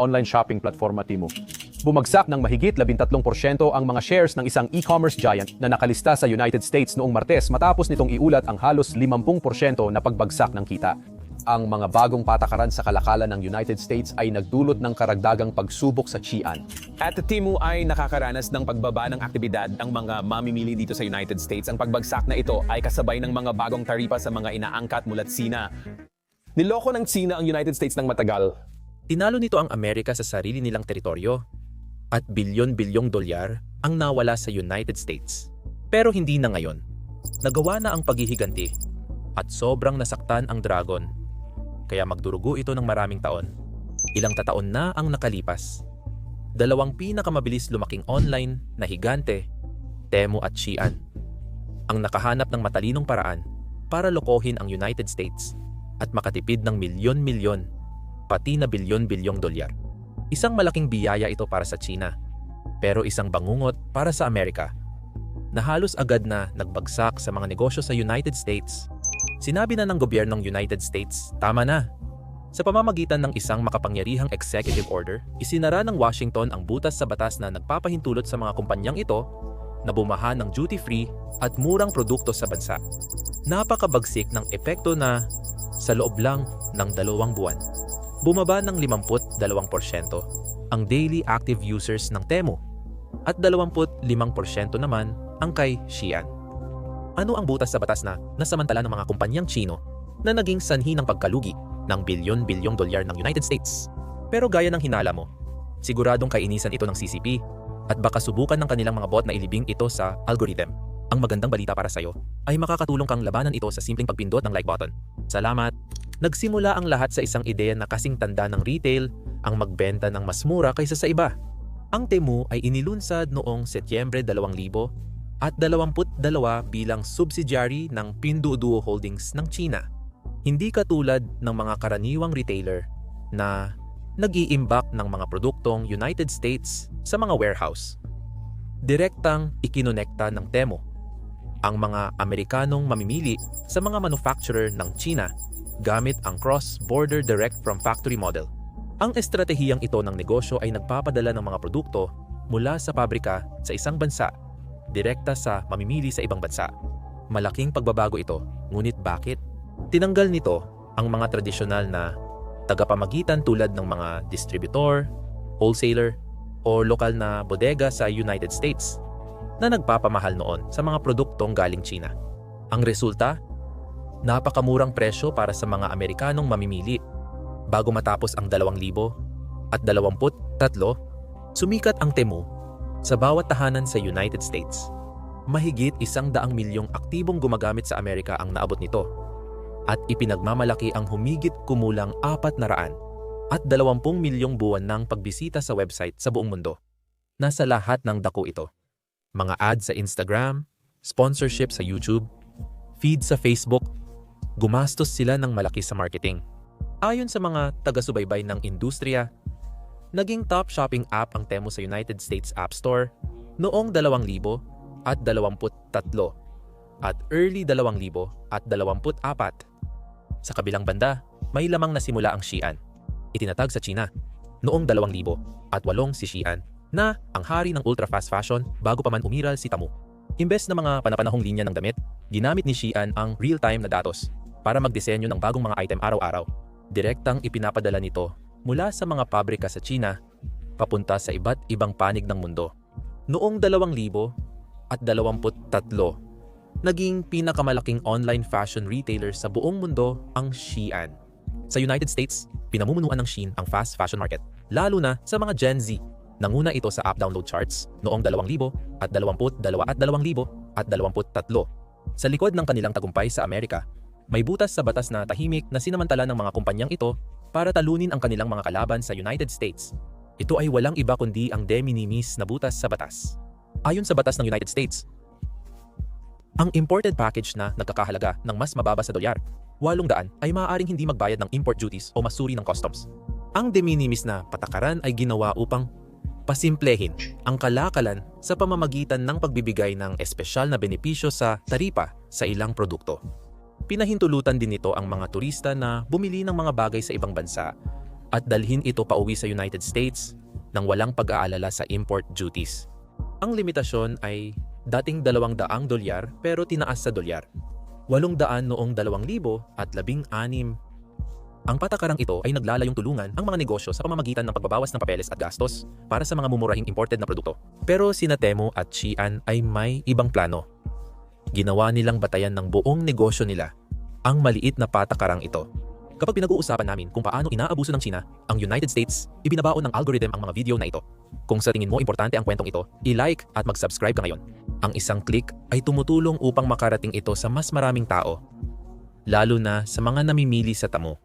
online shopping platforma Temu. Bumagsak ng mahigit 13% ang mga shares ng isang e-commerce giant na nakalista sa United States noong Martes matapos nitong iulat ang halos 50% na pagbagsak ng kita. Ang mga bagong patakaran sa kalakalan ng United States ay nagdulot ng karagdagang pagsubok sa Xi'an. At Temu ay nakakaranas ng pagbaba ng aktibidad ang mga mamimili dito sa United States. Ang pagbagsak na ito ay kasabay ng mga bagong taripa sa mga inaangkat mulat Sina. Niloko ng Sina ang United States ng matagal. Tinalo nito ang Amerika sa sarili nilang teritoryo at bilyon-bilyong dolyar ang nawala sa United States. Pero hindi na ngayon. Nagawa na ang paghihiganti at sobrang nasaktan ang dragon. Kaya magdurugo ito ng maraming taon. Ilang tataon na ang nakalipas. Dalawang pinakamabilis lumaking online na higante, Temu at Xi'an, ang nakahanap ng matalinong paraan para lokohin ang United States at makatipid ng milyon-milyon, pati na bilyon-bilyong dolyar. Isang malaking biyaya ito para sa China, pero isang bangungot para sa Amerika, na halos agad na nagbagsak sa mga negosyo sa United States. Sinabi na ng gobyernong United States, tama na. Sa pamamagitan ng isang makapangyarihang executive order, isinara ng Washington ang butas sa batas na nagpapahintulot sa mga kumpanyang ito na bumaha ng duty-free at murang produkto sa bansa. Napakabagsik ng epekto na sa loob lang ng 2 buwan, bumaba ng 52% ang daily active users ng Temu at 25% naman ang kay Xi'an. Ano ang butas sa batas na nasamantala ng mga kumpanyang Chino na naging sanhi ng pagkalugi ng bilyon-bilyong dolyar ng United States? Pero gaya ng hinala mo, siguradong kainisan ito ng CCP at baka subukan ng kanilang mga bot na ilibing ito sa algorithm. Ang magandang balita para sa'yo ay makakatulong kang labanan ito sa simpleng pagpindot ng like button. Salamat! Nagsimula ang lahat sa isang ideya na kasing tanda ng retail, ang magbenta ng mas mura kaysa sa iba. Ang Temu ay inilunsad noong Setyembre 2000 at 22 bilang subsidiary ng Pinduoduo Holdings ng China. Hindi katulad ng mga karaniwang retailer na nag-iimbak ng mga produktong United States sa mga warehouse. Direktang ikinonekta ng Temu ang mga Amerikanong mamimili sa mga manufacturer ng China gamit ang cross-border direct from factory model. Ang estratehiyang ito ng negosyo ay nagpapadala ng mga produkto mula sa pabrika sa isang bansa direkta sa mamimili sa ibang bansa. Malaking pagbabago ito, ngunit bakit? Tinanggal nito ang mga tradisyonal na tagapamagitan tulad ng mga distributor, wholesaler, o lokal na bodega sa United States na nagpapamahal noon sa mga produktong galing China. Ang resulta? Napakamurang presyo para sa mga Amerikanong mamimili. Bago matapos ang 2023, sumikat ang Temu sa bawat tahanan sa United States. Mahigit 100 milyong aktibong gumagamit sa Amerika ang naabot nito at ipinagmamalaki ang humigit kumulang 400 at 20 milyong buwan ng pagbisita sa website sa buong mundo. Nasa lahat ng dako ito. Mga ads sa Instagram, sponsorship sa YouTube, feed sa Facebook, gumastos sila ng malaki sa marketing. Ayon sa mga taga-subaybay ng industriya, naging top shopping app ang Temu sa United States App Store noong 2023 at early 2024. Sa kabilang banda, may lamang nasimula ang Xi'an. Itinatag sa China noong 2008 si Xi'an na ang hari ng ultra-fast fashion bago pa man umiral si Temu. Imbes na mga panapanahong linya ng damit, ginamit ni Xi'an ang real-time na datos para magdisenyo ng bagong mga item araw-araw. Direktang ipinapadala nito mula sa mga pabrika sa China papunta sa iba't ibang panig ng mundo. Noong 2023, naging pinakamalaking online fashion retailer sa buong mundo ang Xi'an. Sa United States, pinamumunuan ng Shein ang fast fashion market, lalo na sa mga Gen Z. Nanguna ito sa app download charts noong 2022 at 2023. Sa likod ng kanilang tagumpay sa Amerika, may butas sa batas na tahimik na sinamantala ng mga kumpanyang ito para talunin ang kanilang mga kalaban sa United States. Ito ay walang iba kundi ang de minimis na butas sa batas. Ayon sa batas ng United States, ang imported package na nagkakahalaga ng mas mababa sa dolyar, 800 ay maaaring hindi magbayad ng import duties o masuri ng customs. Ang de minimis na patakaran ay ginawa upang pasimplehin ang kalakalan sa pamamagitan ng pagbibigay ng espesyal na benepisyo sa taripa sa ilang produkto. Pinahintulutan din nito ang mga turista na bumili ng mga bagay sa ibang bansa at dalhin ito pauwi sa United States nang walang pag-aalala sa import duties. Ang limitasyon ay dating $200 pero tinaas sa dolyar. 800 noong 2016. Ang patakarang ito ay naglalayong tulungan ang mga negosyo sa pamamagitan ng pagbabawas ng papeles at gastos para sa mga mumurahing imported na produkto. Pero sina Temu at Shein ay may ibang plano. Ginawa nilang batayan ng buong negosyo nila ang maliit na patakarang ito. Kapag pinag-uusapan namin kung paano inaabuso ng China ang United States, ibinabaon ng algorithm ang mga video na ito. Kung sa tingin mo importante ang kwentong ito, i-like at mag-subscribe ka ngayon. Ang isang click ay tumutulong upang makarating ito sa mas maraming tao, lalo na sa mga namimili sa Temu.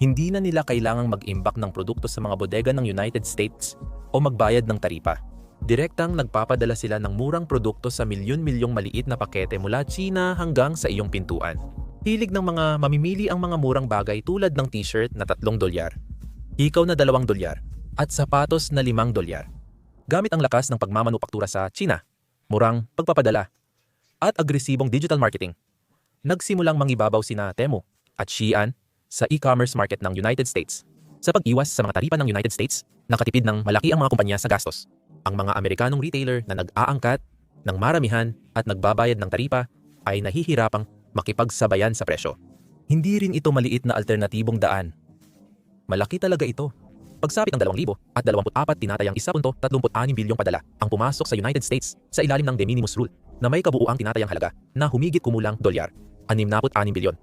Hindi na nila kailangang mag-imbak ng produkto sa mga bodega ng United States o magbayad ng taripa. Direktang nagpapadala sila ng murang produkto sa milyon-milyong maliit na pakete mula China hanggang sa iyong pintuan. Hilig ng mga mamimili ang mga murang bagay tulad ng t-shirt na $3, hikaw na $2 at sapatos na $5. Gamit ang lakas ng pagmamanupaktura sa China, murang pagpapadala at agresibong digital marketing, nagsimulang mangibabaw sina Temu at Shein sa e-commerce market ng United States. Sa pag-iwas sa mga taripa ng United States, nakatipid ng malaki ang mga kumpanya sa gastos. Ang mga Amerikanong retailer na nag-aangkat ng maramihan at nagbabayad ng taripa ay nahihirapang makipagsabayan sa presyo. Hindi rin ito maliit na alternatibong daan. Malaki talaga ito. Pagsapit ng 2024, tinatayang 1.36 bilyong padala ang pumasok sa United States sa ilalim ng de minimis rule na may kabuuang tinatayang halaga na humigit kumulang $66 bilyon.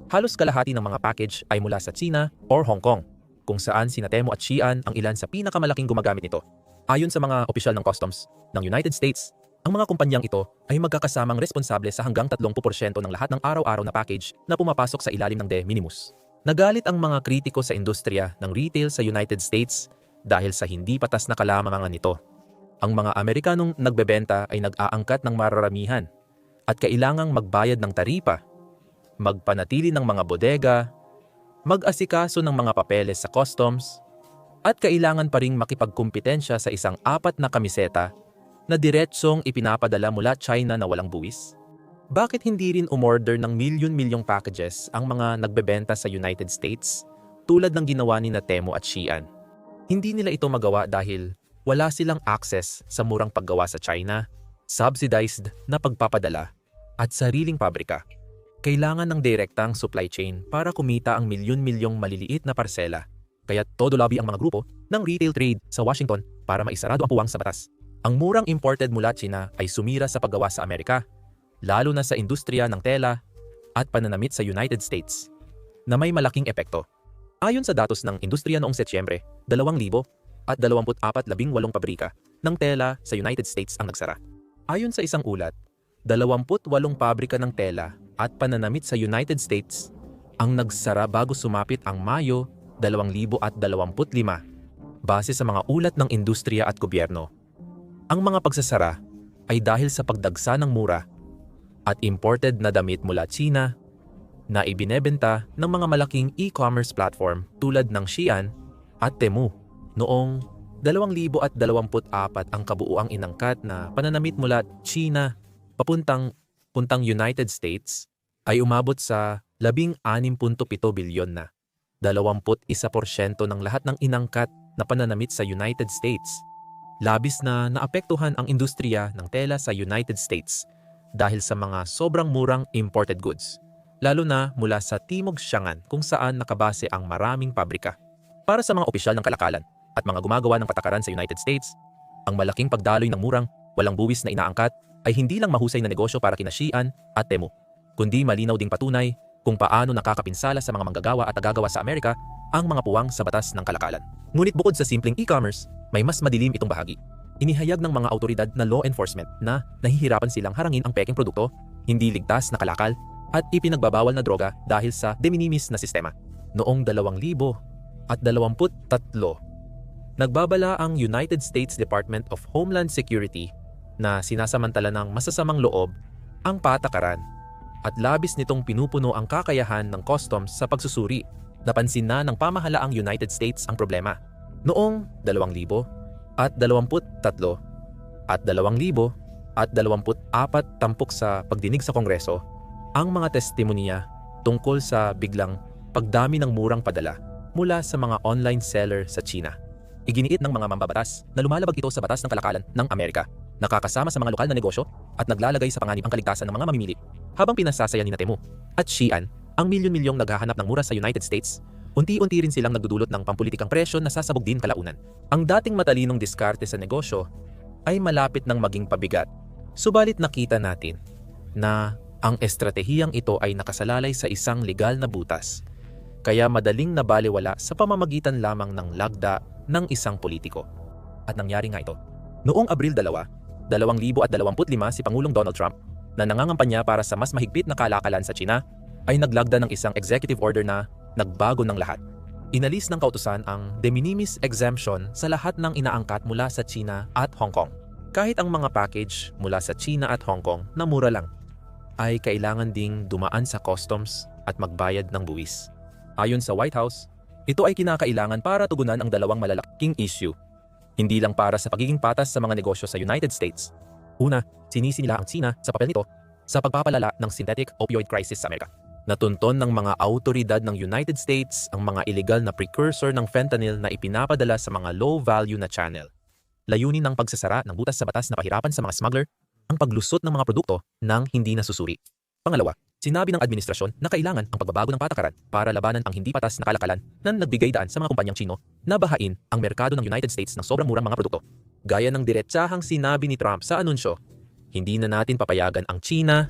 Halos kalahati ng mga package ay mula sa China or Hong Kong, kung saan sina Temu at Shein ang ilan sa pinakamalaking gumagamit nito. Ayon sa mga opisyal ng customs ng United States, ang mga kumpanyang ito ay magkakasamang responsable sa hanggang 30% ng lahat ng araw-araw na package na pumapasok sa ilalim ng de minimis. Nagalit ang mga kritiko sa industriya ng retail sa United States dahil sa hindi patas na kalamangan nito. Ang mga Amerikanong nagbebenta ay nag-aangkat ng mararamihan at kailangang magbayad ng taripa, magpanatili ng mga bodega, mag-asikaso ng mga papeles sa customs, at kailangan pa ring makipagkumpetensya sa isang 4 na kamiseta na diretsong ipinapadala mula China na walang buwis. Bakit hindi rin umorder ng milyon-milyong packages ang mga nagbebenta sa United States tulad ng ginawa ni Temu at Shein? Hindi nila ito magawa dahil wala silang access sa murang paggawa sa China, subsidized na pagpapadala, at sariling pabrika. Kailangan ng direktang supply chain para kumita ang milyon-milyong maliliit na parsela. Kaya todo lobby ang mga grupo ng retail trade sa Washington para maisarado ang puwang sa batas. Ang murang imported mula China ay sumira sa paggawa sa Amerika, lalo na sa industriya ng tela at pananamit sa United States, na may malaking epekto. Ayon sa datos ng industriya noong Setyembre, 2,024 pabrika ng tela sa United States ang nagsara. Ayon sa isang ulat, 28 pabrika ng tela at pananamit sa United States ang nagsara bago sumapit ang Mayo 2025, base sa mga ulat ng industriya at gobyerno. Ang mga pagsasara ay dahil sa pagdagsa ng mura at imported na damit mula China na ibinebenta ng mga malaking e-commerce platform tulad ng Shein at Temu. Noong 2024 ang kabuuang inangkat na pananamit mula China papuntang United States ay umabot sa 16.7 bilyon na. 21% ng lahat ng inangkat na pananamit sa United States. Labis na naapektuhan ang industriya ng tela sa United States dahil sa mga sobrang murang imported goods, lalo na mula sa Timog Siangan kung saan nakabase ang maraming pabrika. Para sa mga opisyal ng kalakalan at mga gumagawa ng patakaran sa United States, ang malaking pagdaloy ng murang, walang buwis na inaangkat ay hindi lang mahusay na negosyo para kina Shein at Temu, kundi malinaw ding patunay kung paano nakakapinsala sa mga manggagawa at tagagawa sa Amerika ang mga puwang sa batas ng kalakalan. Ngunit bukod sa simpleng e-commerce, may mas madilim itong bahagi. Inihayag ng mga autoridad na law enforcement na nahihirapan silang harangin ang peking produkto, hindi ligtas na kalakal, at ipinagbabawal na droga dahil sa de minimis na sistema. Noong 2023, nagbabala ang United States Department of Homeland Security na sinasamantala ng masasamang loob ang patakaran at labis nitong pinupuno ang kakayahan ng customs sa pagsusuri. Napansin na ng pamahalaang United States ang problema. Noong 2023 at 2024 tampok sa pagdinig sa Kongreso, ang mga testimonya tungkol sa biglang pagdami ng murang padala mula sa mga online seller sa China. Iginiit ng mga mambabatas na lumalabag ito sa batas ng kalakalan ng Amerika, nakakasama sa mga lokal na negosyo at naglalagay sa panganib ang kaligtasan ng mga mamimili. Habang pinasasaya ni Temu at Shein ang milyon-milyong naghahanap ng mura sa United States, unti-unti rin silang nagdudulot ng pampulitikang presyo na sasabog din kalaunan. Ang dating matalinong diskarte sa negosyo ay malapit ng maging pabigat. Subalit nakita natin na ang estratehiyang ito ay nakasalalay sa isang legal na butas, kaya madaling nabaliwala sa pamamagitan lamang ng lagda ng isang politiko. At nangyari nga ito. Noong Abril 2, 2025 si Pangulong Donald Trump na nangangampanya para sa mas mahigpit na kalakalan sa China ay naglagda ng isang executive order na nagbago ng lahat. Inalis ng kautusan ang de minimis exemption sa lahat ng inaangkat mula sa China at Hong Kong. Kahit ang mga package mula sa China at Hong Kong na mura lang, ay kailangan ding dumaan sa customs at magbayad ng buwis. Ayon sa White House, ito ay kinakailangan para tugunan ang dalawang malalaking issue. Hindi lang para sa pagiging patas sa mga negosyo sa United States. Una, sinisi nila ang China sa papel nito sa pagpapalala ng synthetic opioid crisis sa Amerika. Natunton ng mga autoridad ng United States ang mga illegal na precursor ng fentanyl na ipinapadala sa mga low-value na channel. Layunin ng pagsasara ng butas sa batas na pahirapan sa mga smuggler ang paglusot ng mga produkto ng hindi nasusuri. Pangalawa, sinabi ng administrasyon na kailangan ang pagbabago ng patakaran para labanan ang hindi patas na kalakalan na nagbigay daan sa mga kumpanyang Chino na bahain ang merkado ng United States ng sobrang murang mga produkto. Gaya ng diretsahang sinabi ni Trump sa anunsyo, hindi na natin papayagan ang China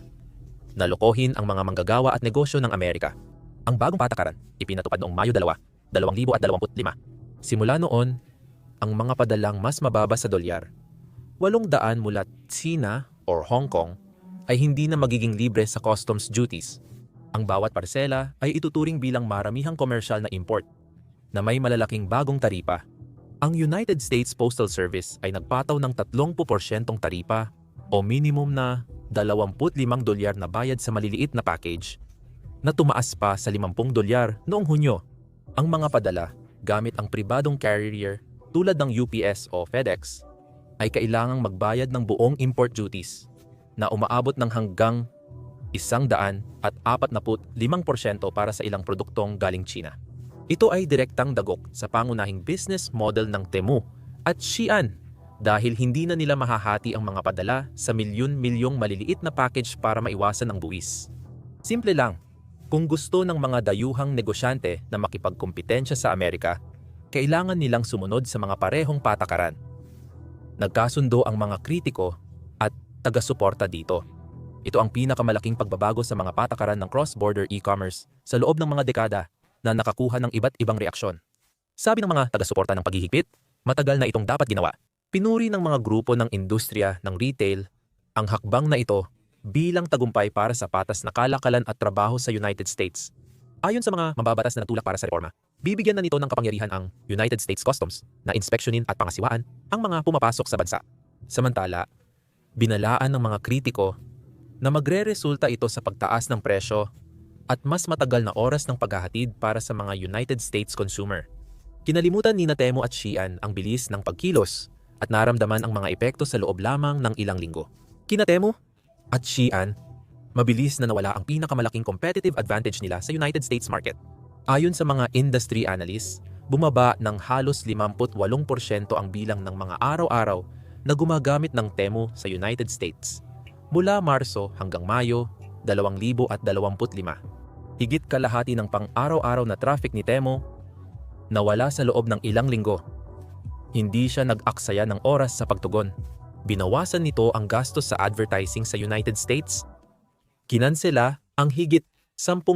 na lokohin ang mga manggagawa at negosyo ng Amerika. Ang bagong patakaran, ipinatupad noong Mayo 2, 2025. Simula noon, ang mga padalang mas mababa sa dolyar, 800 mula China or Hong Kong, ay hindi na magiging libre sa customs duties. Ang bawat parsela ay ituturing bilang maramihang komersyal na import na may malalaking bagong taripa. Ang United States Postal Service ay nagpataw ng 30% taripa o minimum na $25 na bayad sa maliliit na package na tumaas pa sa $50 noong Hunyo. Ang mga padala gamit ang pribadong carrier tulad ng UPS o FedEx ay kailangang magbayad ng buong import duties na umaabot ng hanggang 145% para sa ilang produktong galing China. Ito ay direktang dagok sa pangunahing business model ng Temu at Shein dahil hindi na nila mahahati ang mga padala sa milyon-milyong maliliit na package para maiwasan ang buwis. Simple lang, kung gusto ng mga dayuhang negosyante na makipagkompetensya sa Amerika, kailangan nilang sumunod sa mga parehong patakaran. Nagkasundo ang mga kritiko at taga-suporta dito. Ito ang pinakamalaking pagbabago sa mga patakaran ng cross-border e-commerce sa loob ng mga dekada na nakakuha ng iba't ibang reaksyon. Sabi ng mga taga-suporta ng paghihigpit, matagal na itong dapat ginawa. Pinuri ng mga grupo ng industriya ng retail ang hakbang na ito bilang tagumpay para sa patas na kalakalan at trabaho sa United States. Ayon sa mga mambabatas na nagtulak para sa reforma, bibigyan na nito ng kapangyarihan ang United States Customs na inspeksyonin at pangasiwaan ang mga pumapasok sa bansa. Samantala, binalaan ng mga kritiko na magre-resulta ito sa pagtaas ng presyo at mas matagal na oras ng paghahatid para sa mga United States consumer. Kinalimutan ni Temu at Shein ang bilis ng pagkilos at naramdaman ang mga epekto sa loob lamang ng ilang linggo. Kina Temu at Shein, mabilis na nawala ang pinakamalaking competitive advantage nila sa United States market. Ayon sa mga industry analysts, bumaba ng halos 58% ang bilang ng mga araw-araw na gumagamit ng Temu sa United States mula Marso hanggang Mayo 2025. Higit kalahati ng pang-araw-araw na traffic ni Temu nawala sa loob ng ilang linggo. Hindi siya nag-aksaya ng oras sa pagtugon. Binawasan nito ang gastos sa advertising sa United States. Kinansela ang higit 10,000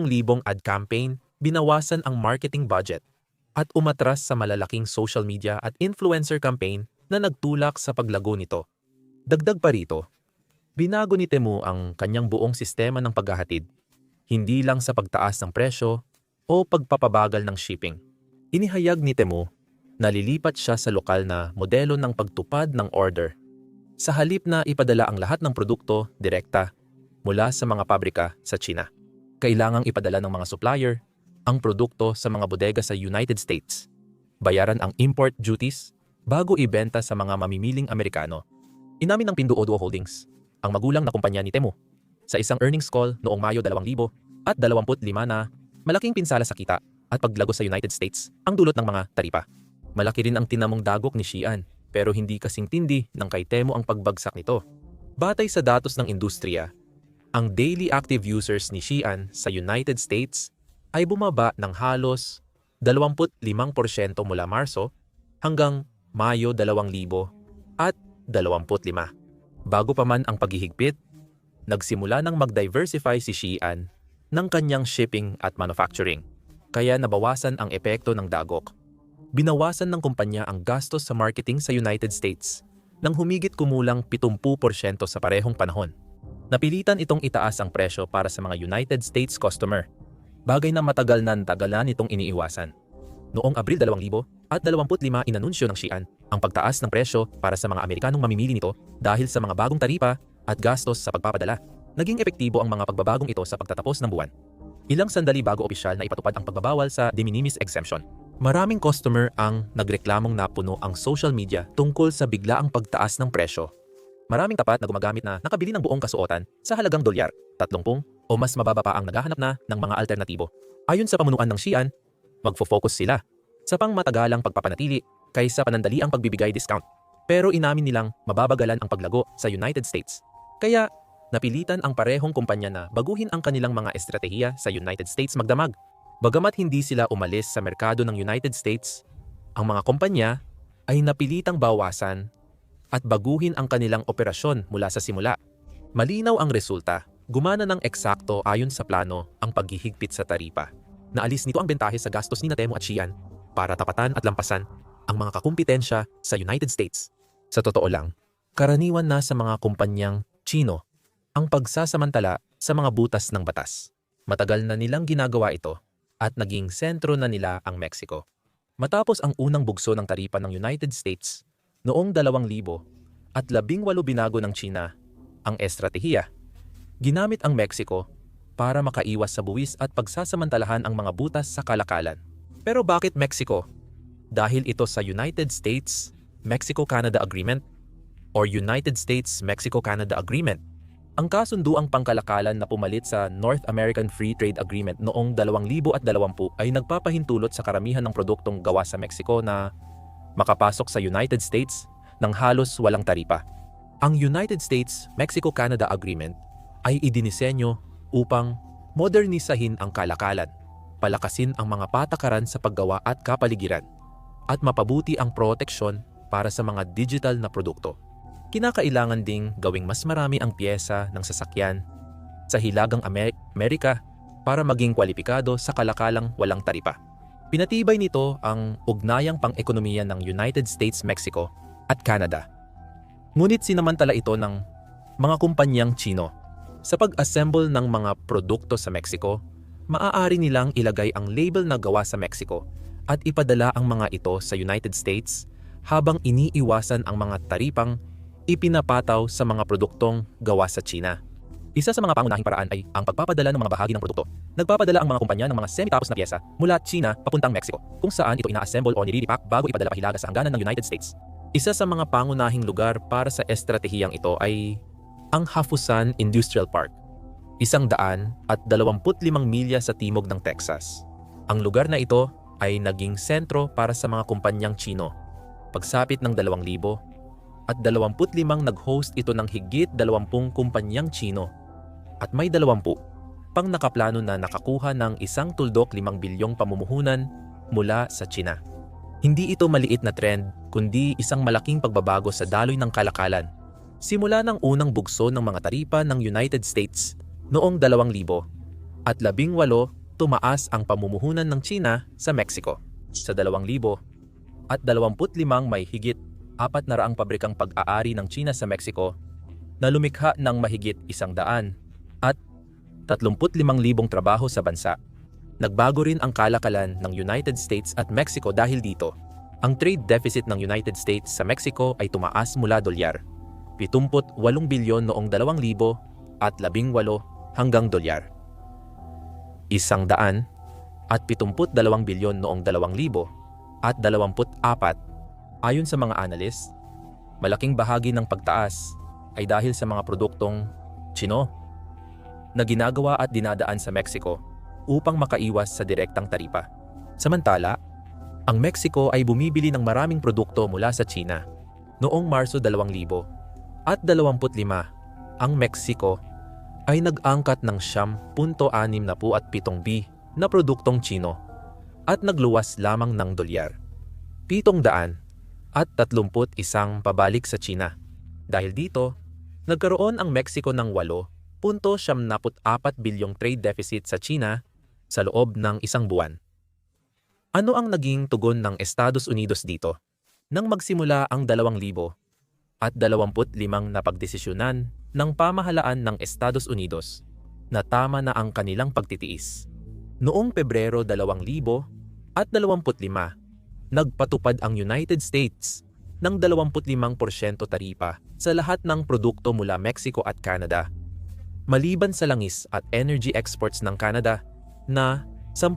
ad campaign, binawasan ang marketing budget, at umatras sa malalaking social media at influencer campaign na nagtulak sa paglago nito. Dagdag pa rito, binago ni Temu ang kanyang buong sistema ng paghahatid, hindi lang sa pagtaas ng presyo o pagpapabagal ng shipping. Inihayag ni Temu na lilipat siya sa lokal na modelo ng pagtupad ng order. Sa halip na ipadala ang lahat ng produkto direkta mula sa mga pabrika sa China, kailangang ipadala ng mga supplier ang produkto sa mga bodega sa United States. Bayaran ang import duties bago ibenta sa mga mamimiling Amerikano. Inamin ng Pinduoduo Holdings, ang magulang na kumpanya ni Temu, sa isang earnings call noong Mayo 2025 na malaking pinsala sa kita at paglago sa United States ang dulot ng mga taripa. Malaki rin ang tinamong dagok ni Xi'an, pero hindi kasing tindi ng kay Temu ang pagbagsak nito. Batay sa datos ng industriya, ang daily active users ni Xi'an sa United States ay bumaba ng halos 25% mula Marso hanggang Mayo 2025. Bago pa man ang paghihigpit, nagsimula ng mag-diversify si Xi'an ng kanyang shipping at manufacturing, kaya nabawasan ang epekto ng dagok. Binawasan ng kumpanya ang gastos sa marketing sa United States nang humigit kumulang 70% sa parehong panahon. Napilitan itong itaas ang presyo para sa mga United States customer, bagay na matagal na itong iniiwasan. Noong Abril 2025, inanunsyo ng Xi'an ang pagtaas ng presyo para sa mga Amerikanong mamimili nito dahil sa mga bagong taripa at gastos sa pagpapadala. Naging epektibo ang mga pagbabagong ito sa pagtatapos ng buwan. Ilang sandali bago opisyal na ipatupad ang pagbabawal sa de minimis exemption. Maraming customer ang nagreklamong napuno ang social media tungkol sa biglaang pagtaas ng presyo. Maraming tapat na gumagamit na nakabili ng buong kasuotan sa halagang $30 o mas mababa pa ang naghahanap na ng mga alternatibo. Ayon sa pamunuan ng Xi'an, magfo-focus sila sa pangmatagalang pagpapanatili kaysa panandaliang pagbibigay discount. Pero inamin nilang mababagalan ang paglago sa United States. Kaya napilitan ang parehong kumpanya na baguhin ang kanilang mga estratehiya sa United States magdamag. Bagamat hindi sila umalis sa merkado ng United States, ang mga kumpanya ay napilitang bawasan at baguhin ang kanilang operasyon mula sa simula. Malinaw ang resulta, gumana ng eksakto ayon sa plano ang paghihigpit sa taripa. Naalis nito ang bentahe sa gastos ni Temu at Xi'an para tapatan at lampasan ang mga kakumpetensya sa United States. Sa totoo lang, karaniwan na sa mga kumpanyang Chino ang pagsasamantala sa mga butas ng batas. Matagal na nilang ginagawa ito at naging sentro na nila ang Mexico. Matapos ang unang bugso ng taripa ng United States noong 2018 binago ng China ang estratehiya. Ginamit ang Mexico para makaiwas sa buwis at pagsasamantalahan ang mga butas sa kalakalan. Pero bakit Mexico? Dahil ito sa United States-Mexico-Canada Agreement or United States-Mexico-Canada Agreement. Ang kasunduang pangkalakalan na pumalit sa North American Free Trade Agreement noong 2020 ay nagpapahintulot sa karamihan ng produktong gawa sa Mexico na makapasok sa United States ng halos walang taripa. Ang United States-Mexico-Canada Agreement ay idinisenyo upang modernisahin ang kalakalan, palakasin ang mga patakaran sa paggawa at kapaligiran, at mapabuti ang proteksyon para sa mga digital na produkto. Kinakailangan ding gawing mas marami ang piyesa ng sasakyan sa Hilagang Amerika para maging kwalipikado sa kalakalang walang taripa. Pinatibay nito ang ugnayang pang-ekonomiya ng United States, Mexico at Canada. Ngunit sinamantala ito ng mga kumpanyang Chino. Sa pag-assemble ng mga produkto sa Mexico, maaari nilang ilagay ang label na gawa sa Mexico at ipadala ang mga ito sa United States habang iniiwasan ang mga taripang ipinapataw sa mga produktong gawa sa China. Isa sa mga pangunahing paraan ay ang pagpapadala ng mga bahagi ng produkto. Nagpapadala ang mga kumpanya ng mga semi-tapos na piyesa mula China papuntang Mexico, kung saan ito ina-assemble o nililipak bago ipadala pahilaga sa hangganan ng United States. Isa sa mga pangunahing lugar para sa estratehiyang ito ay ang Hafusan Industrial Park, 125 milya sa timog ng Texas. Ang lugar na ito ay naging sentro para sa mga kumpanyang Chino. Pagsapit ng 2000, at 25 nag-host ito ng higit 20 kumpanyang Chino at may 20 pang nakaplano na nakakuha ng isang tuldok 5 bilyong pamumuhunan mula sa China. Hindi ito maliit na trend kundi isang malaking pagbabago sa daloy ng kalakalan. Simula ng unang bugso ng mga taripa ng United States noong 2000 at 18 tumaas ang pamumuhunan ng China sa Mexico. Sa 2000 at 25 may higit 400 pabrikang pag-aari ng China sa Mexico na lumikha ng mahigit 100 at 35,000 trabaho sa bansa. Nagbago rin ang kalakalan ng United States at Mexico dahil dito. Ang trade deficit ng United States sa Mexico ay tumaas mula $78 bilyon noong 2018 hanggang $172 bilyon noong 2024. Ayon sa mga analyst, malaking bahagi ng pagtaas ay dahil sa mga produktong Chino na ginagawa at dinadaan sa Mexico upang makaiwas sa direktang taripa. Samantala, ang Mexico ay bumibili ng maraming produkto mula sa China. Noong Marso 2025, ang Mexico ay nag-angkat ng 10.67 na produktong Chino at nagluwas lamang ng dolyar 731 pabalik sa China. Dahil dito, nagkaroon ang Mexico ng 8.74 bilyong trade deficit sa China sa loob ng isang buwan. Ano ang naging tugon ng Estados Unidos dito? Nang magsimula ang 2025 na pagdesisyonan ng pamahalaan ng Estados Unidos na tama na ang kanilang pagtitiis. Noong Pebrero 2025, nagpatupad ang United States ng 25% taripa sa lahat ng produkto mula Mexico at Canada, maliban sa langis at energy exports ng Canada na 10%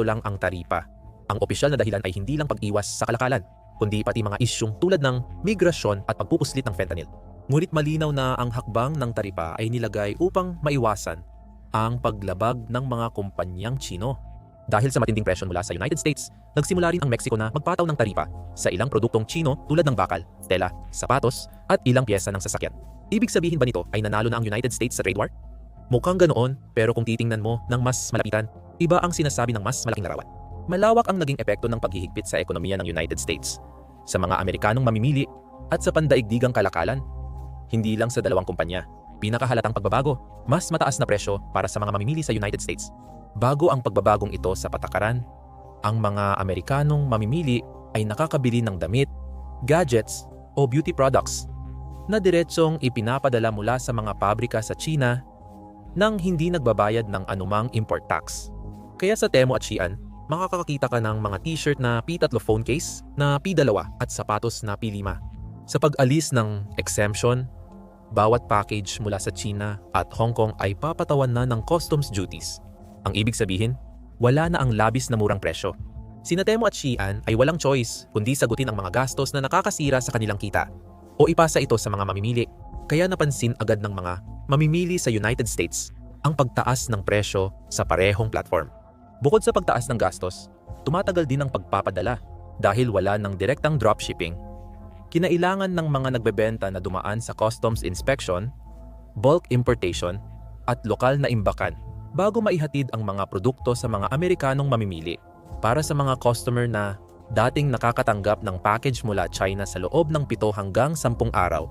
lang ang taripa. Ang opisyal na dahilan ay hindi lang pag-iwas sa kalakalan, kundi pati mga isyung tulad ng migrasyon at pagpupuslit ng fentanyl. Ngunit malinaw na ang hakbang ng taripa ay nilagay upang maiwasan ang paglabag ng mga kumpanyang Chino. Dahil sa matinding presyon mula sa United States, nagsimula rin ang Mexico na magpataw ng taripa sa ilang produktong Chino tulad ng bakal, tela, sapatos at ilang piyesa ng sasakyan. Ibig sabihin ba nito ay nanalo na ang United States sa trade war? Mukhang ganoon, pero kung titingnan mo ng mas malapitan, iba ang sinasabi ng mas malaking larawan. Malawak ang naging epekto ng paghihigpit sa ekonomiya ng United States, sa mga Amerikanong mamimili at sa pandaigdigang kalakalan. Hindi lang sa dalawang kumpanya. Pinakahalatang pagbabago, mas mataas na presyo para sa mga mamimili sa United States. Bago ang pagbabagong ito sa patakaran, ang mga Amerikanong mamimili ay nakakabili ng damit, gadgets o beauty products na diretsong ipinapadala mula sa mga pabrika sa China nang hindi nagbabayad ng anumang import tax. Kaya sa Temu at Shein, makakakita ka ng mga t-shirt na P3 phone case na P2 at sapatos na P5. Sa pag-alis ng exemption, bawat package mula sa China at Hong Kong ay papatawan na ng customs duties. Ang ibig sabihin, wala na ang labis na murang presyo. Sina Temu at Shein ay walang choice kundi sagutin ang mga gastos na nakakasira sa kanilang kita o ipasa ito sa mga mamimili. Kaya napansin agad ng mga mamimili sa United States ang pagtaas ng presyo sa parehong platform. Bukod sa pagtaas ng gastos, tumatagal din ang pagpapadala dahil wala ng direktang dropshipping. Kinailangan ng mga nagbebenta na dumaan sa customs inspection, bulk importation, at lokal na imbakan bago maihatid ang mga produkto sa mga Amerikanong mamimili. Para sa mga customer na dating nakakatanggap ng package mula China sa loob ng 7 hanggang 10 araw,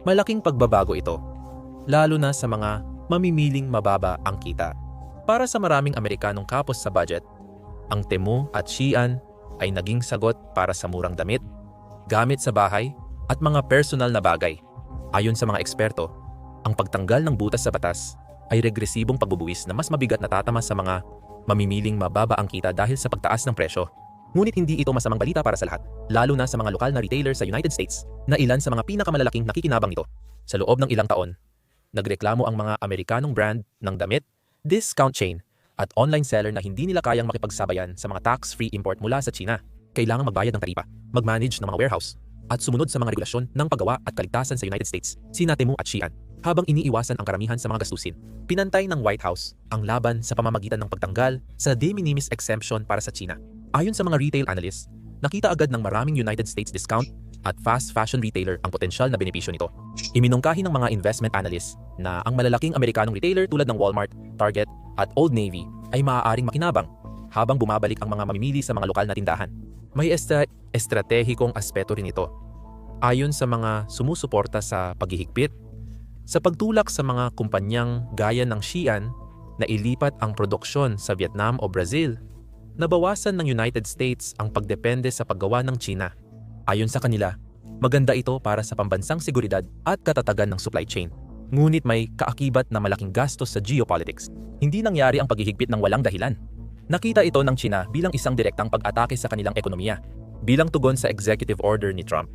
malaking pagbabago ito, lalo na sa mga mamimiling mababa ang kita. Para sa maraming Amerikanong kapos sa budget, ang Temu at Shein ay naging sagot para sa murang damit, gamit sa bahay, at mga personal na bagay. Ayon sa mga eksperto, ang pagtanggal ng butas sa batas ay regresibong pagbubuwis na mas mabigat na tatama sa mga mamimiling mababa ang kita dahil sa pagtaas ng presyo. Ngunit hindi ito masamang balita para sa lahat, lalo na sa mga lokal na retailer sa United States na ilan sa mga pinakamalalaking nakikinabang nito. Sa loob ng ilang taon, nagreklamo ang mga Amerikanong brand ng damit, discount chain, at online seller na hindi nila kayang makipagsabayan sa mga tax-free import mula sa China. Kailangang magbayad ng taripa, mag-manage ng mga warehouse, at sumunod sa mga regulasyon ng paggawa at kaligtasan sa United States, sina Temu at Shein. Habang iniiwasan ang karamihan sa mga gastusin, pinantay ng White House ang laban sa pamamagitan ng pagtanggal sa de minimis exemption para sa China. Ayon sa mga retail analysts, nakita agad ng maraming United States discount at fast fashion retailer ang potensyal na benepisyo nito. Iminungkahi ng mga investment analysts na ang malalaking Amerikanong retailer tulad ng Walmart, Target at Old Navy ay maaaring makinabang habang bumabalik ang mga mamimili sa mga lokal na tindahan. May estratehikong aspeto rin ito. Ayon sa mga sumusuporta sa paghihigpit, sa pagtulak sa mga kumpanyang gaya ng Shein na ilipat ang produksyon sa Vietnam o Brazil, nabawasan ng United States ang pagdepende sa paggawa ng China. Ayon sa kanila, maganda ito para sa pambansang seguridad at katatagan ng supply chain. Ngunit may kaakibat na malaking gastos sa geopolitics. Hindi nangyari ang paghihigpit ng walang dahilan. Nakita ito ng China bilang isang direktang pag-atake sa kanilang ekonomiya, bilang tugon sa executive order ni Trump.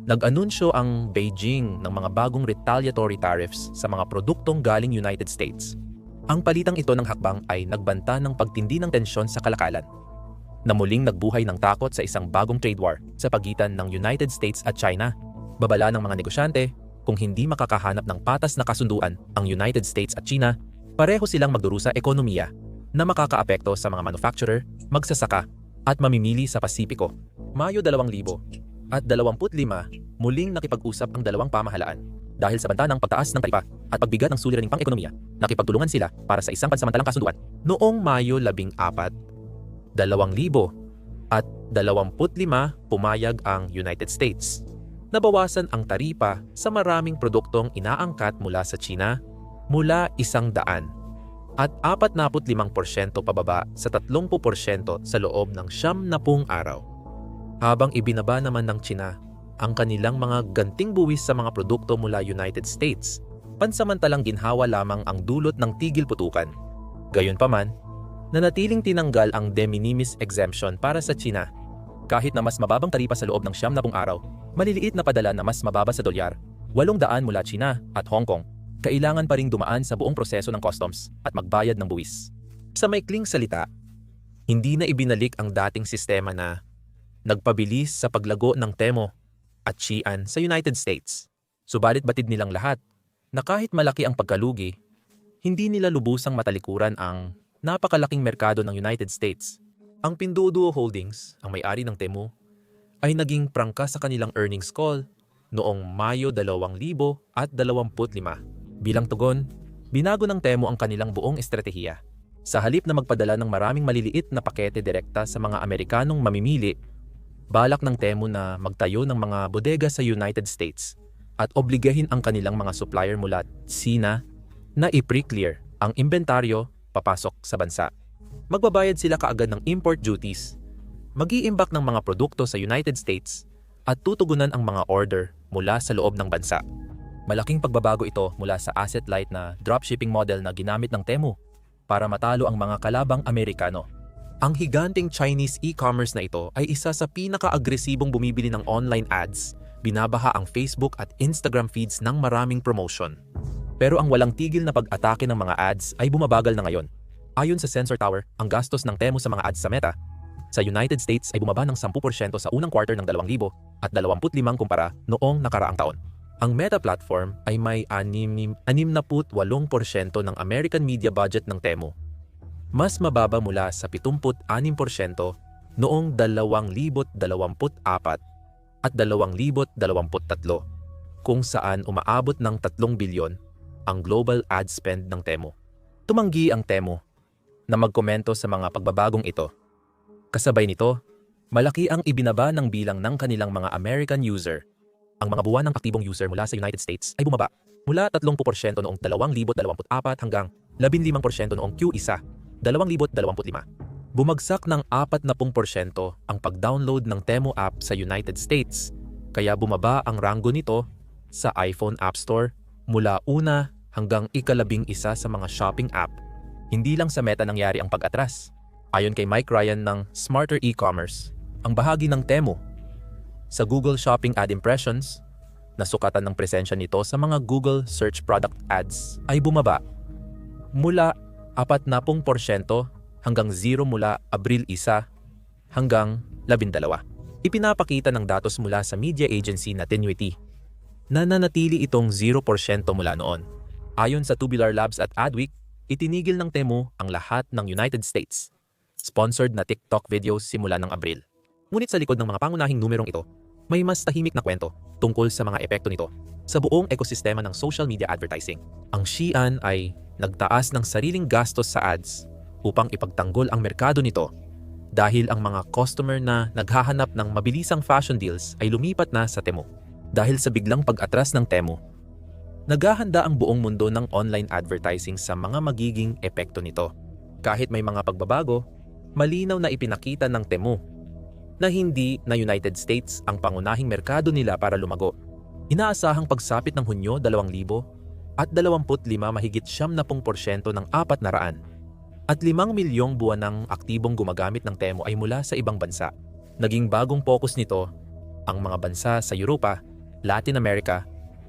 Nag-anunsyo ang Beijing ng mga bagong retaliatory tariffs sa mga produktong galing United States. Ang palitang ito ng hakbang ay nagbanta ng pagtindi ng tensyon sa kalakalan, na muling nagbuhay ng takot sa isang bagong trade war sa pagitan ng United States at China. Babala ng mga negosyante, kung hindi makakahanap ng patas na kasunduan ang United States at China, pareho silang magdurusa ekonomiya. na makakaapekto sa mga manufacturer, magsasaka, at mamimili sa Pasipiko. Mayo 2025, muling nakipag-usap ang dalawang pamahalaan. Dahil sa banta ng pagtaas ng taripa at pagbigat ng suliraning pang-ekonomiya, nakipagtulungan sila para sa isang pansamantalang kasunduan. Noong Mayo 14, 2025, pumayag ang United States. Nabawasan ang taripa sa maraming produktong inaangkat mula sa China mula 100 at 45% pababa sa 30% sa loob ng 90 araw. Habang ibinaba naman ng China ang kanilang mga ganting buwis sa mga produkto mula United States, pansamantalang ginhawa lamang ang dulot ng tigil putukan. Gayunpaman, nanatiling tinanggal ang de minimis exemption para sa China. Kahit na mas mababang taripa sa loob ng 90 araw, maliliit na padala na mas mababa sa dolyar, 800 mula China at Hong Kong, kailangan pa ring dumaan sa buong proseso ng customs at magbayad ng buwis. Sa maikling salita, hindi na ibinalik ang dating sistema na nagpabilis sa paglago ng Temu at Xi'an sa United States. Subalit batid nilang lahat na kahit malaki ang pagkalugi, hindi nila lubusang matalikuran ang napakalaking merkado ng United States. Ang Pinduoduo Holdings, ang may-ari ng Temu, ay naging prangka sa kanilang earnings call noong Mayo 2025. Bilang tugon, binago ng Temu ang kanilang buong estratehiya. Sa halip na magpadala ng maraming maliliit na pakete direkta sa mga Amerikanong mamimili, balak ng Temu na magtayo ng mga bodega sa United States at obligahin ang kanilang mga supplier mula China na i-pre-clear ang inventaryo papasok sa bansa. Magbabayad sila kaagad ng import duties, mag-iimbak ng mga produkto sa United States at tutugunan ang mga order mula sa loob ng bansa. Malaking pagbabago ito mula sa asset-light na dropshipping model na ginamit ng Temu para matalo ang mga kalabang Amerikano. Ang higanting Chinese e-commerce na ito ay isa sa pinaka-agresibong bumibili ng online ads, binabaha ang Facebook at Instagram feeds ng maraming promotion. Pero ang walang tigil na pag-atake ng mga ads ay bumabagal na ngayon. Ayon sa Sensor Tower, ang gastos ng Temu sa mga ads sa Meta sa United States ay bumaba ng 10% sa unang quarter ng 2025 kumpara noong nakaraang taon. Ang Meta platform ay may 68% ng American media budget ng Temu. Mas mababa mula sa 76% noong 2024 at 2023, kung saan umaabot ng 3 bilyon ang global ad spend ng Temu. Tumanggi ang Temu na magkomento sa mga pagbabagong ito. Kasabay nito, malaki ang ibinaba ng bilang ng kanilang mga American user. Ang mga buwan ng aktibong user mula sa United States ay bumaba mula 30% noong 2024 hanggang 15% noong Q1, 2025. Bumagsak ng 40% ang pag-download ng Temu app sa United States, kaya bumaba ang ranggo nito sa iPhone App Store mula 1 hanggang 11 sa mga shopping app. Hindi lang sa Meta nangyari ang pag-atras. Ayon kay Mike Ryan ng Smarter E-commerce, ang bahagi ng Temu sa Google Shopping ad impressions, nasukatan ng presensya nito sa mga Google Search Product Ads, ay bumaba mula 40% hanggang 0 mula Abril 1 hanggang 12. Ipinapakita ng datos mula sa media agency na Tinuiti na nanatili itong 0% mula noon. Ayon sa Tubular Labs at Adweek, itinigil ng Temu ang lahat ng United States sponsored na TikTok videos simula ng Abril. Ngunit sa likod ng mga pangunahing numerong ito, may mas tahimik na kwento tungkol sa mga epekto nito sa buong ekosistema ng social media advertising. Ang Xi'an ay nagtaas ng sariling gastos sa ads upang ipagtanggol ang merkado nito dahil ang mga customer na naghahanap ng mabilisang fashion deals ay lumipat na sa Temu. Dahil sa biglang pag-atras ng Temu, naghahanda ang buong mundo ng online advertising sa mga magiging epekto nito. Kahit may mga pagbabago, malinaw na ipinakita ng Temu na hindi na United States ang pangunahing merkado nila para lumago. Inaasahang pagsapit ng Hunyo 2025 mahigit 70% ng 400 at 5 milyong buwan ng aktibong gumagamit ng Temu ay mula sa ibang bansa. Naging bagong focus nito ang mga bansa sa Europa, Latin America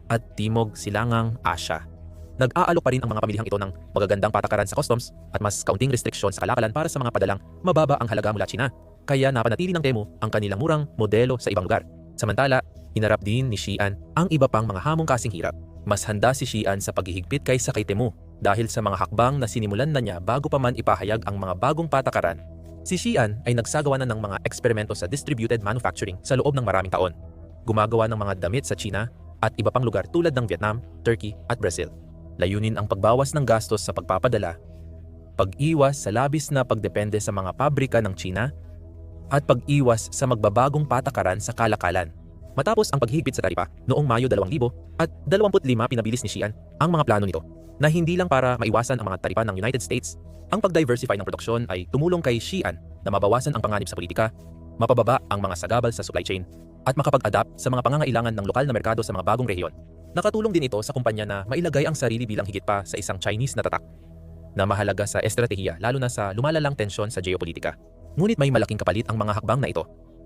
at Timog Silangang Asya. Nag-aalok pa rin ang mga pamilihang ito ng magagandang patakaran sa customs at mas kaunting restriksyon sa kalakalan para sa mga padalang mababa ang halaga mula China. Kaya napanatili ng Temu ang kanilang murang modelo sa ibang lugar. Samantala, hinarap din ni Xi'an ang iba pang mga hamong kasing hirap. Mas handa si Xi'an sa paghihigpit kaysa kay Temu Dahil sa mga hakbang na sinimulan na niya bago pa man ipahayag ang mga bagong patakaran, si Xi'an ay nagsagawa na ng mga eksperimento sa distributed manufacturing sa loob ng maraming taon. Gumagawa ng mga damit sa China at iba pang lugar tulad ng Vietnam, Turkey at Brazil. Layunin ang pagbawas ng gastos sa pagpapadala, pag-iwas sa labis na pagdepende sa mga pabrika ng China, at pag-iwas sa magbabagong patakaran sa kalakalan. Matapos ang paghigpit sa taripa noong Mayo 2025, pinabilis ni Xi'an ang mga plano nito na hindi lang para maiwasan ang mga taripa ng United States. Ang pag-diversify ng produksyon ay tumulong kay Xi'an na mabawasan ang panganib sa politika, mapababa ang mga sagabal sa supply chain, at makapag-adapt sa mga pangangailangan ng lokal na merkado sa mga bagong rehiyon. Nakatulong din ito sa kumpanya na mailagay ang sarili bilang higit pa sa isang Chinese na tatak na mahalaga sa estratehiya lalo na sa lumalalang tensyon sa geopolitika. Ngunit may malaking kapalit ang mga hakbang na ito.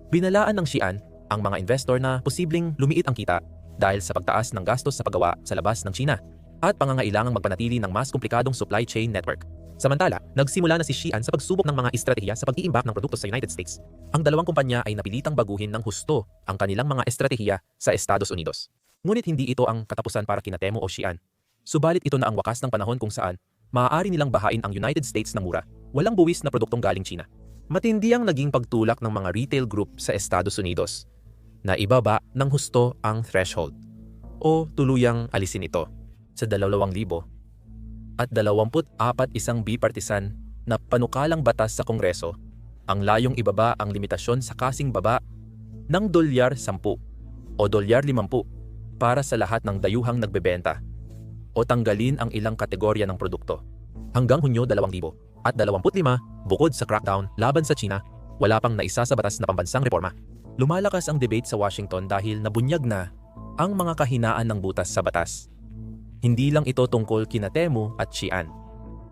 Binalaan ng Xi'an ang mga investor na posibleng lumiit ang kita dahil sa pagtaas ng gastos sa paggawa sa labas ng China at pangangailangang magpanatili ng mas komplikadong supply chain network. Samantala, nagsimula na si Xi'an sa pagsubok ng mga estratehiya sa pag-iimbak ng produkto sa United States. Ang dalawang kumpanya ay napilitang baguhin ng husto ang kanilang mga estratehiya sa Estados Unidos. Ngunit hindi ito ang katapusan para kina Temu o Xi'an. Subalit ito na ang wakas ng panahon kung saan maaari nilang bahain ang United States ng mura, walang buwis na produktong galing China. Matindi ang naging pagtulak ng mga retail group sa Estados Unidos na ibaba ng husto ang threshold o tuluyang alisin ito sa 2024 isang bipartisan na panukalang batas sa Kongreso ang layong ibaba ang limitasyon sa kasing baba ng $10 o $50 para sa lahat ng dayuhang nagbebenta o tanggalin ang ilang kategorya ng produkto. Hanggang Hunyo 2025, bukod sa crackdown laban sa China, wala pang naisa sa batas na pambansang reforma. Lumalakas ang debate sa Washington dahil nabunyag na ang mga kahinaan ng butas sa batas. Hindi lang ito tungkol kina Temu at Xi'an.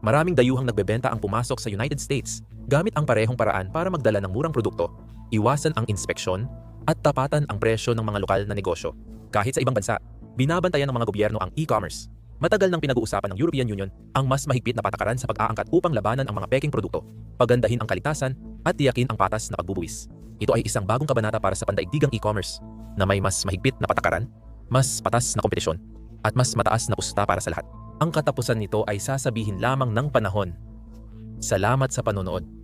Maraming dayuhang nagbebenta ang pumasok sa United States gamit ang parehong paraan para magdala ng murang produkto, iwasan ang inspeksyon, at tapatan ang presyo ng mga lokal na negosyo. Kahit sa ibang bansa, binabantayan ng mga gobyerno ang e-commerce. Matagal nang pinag-uusapan ng European Union ang mas mahigpit na patakaran sa pag-aangkat upang labanan ang mga peking produkto, pagandahin ang kaligtasan, at tiyakin ang patas na pagbubuwis. Ito ay isang bagong kabanata para sa pandaigdigang e-commerce na may mas mahigpit na patakaran, mas patas na kompetisyon, at mas mataas na pusta para sa lahat. Ang katapusan nito ay sasabihin lamang ng panahon. Salamat sa panonood.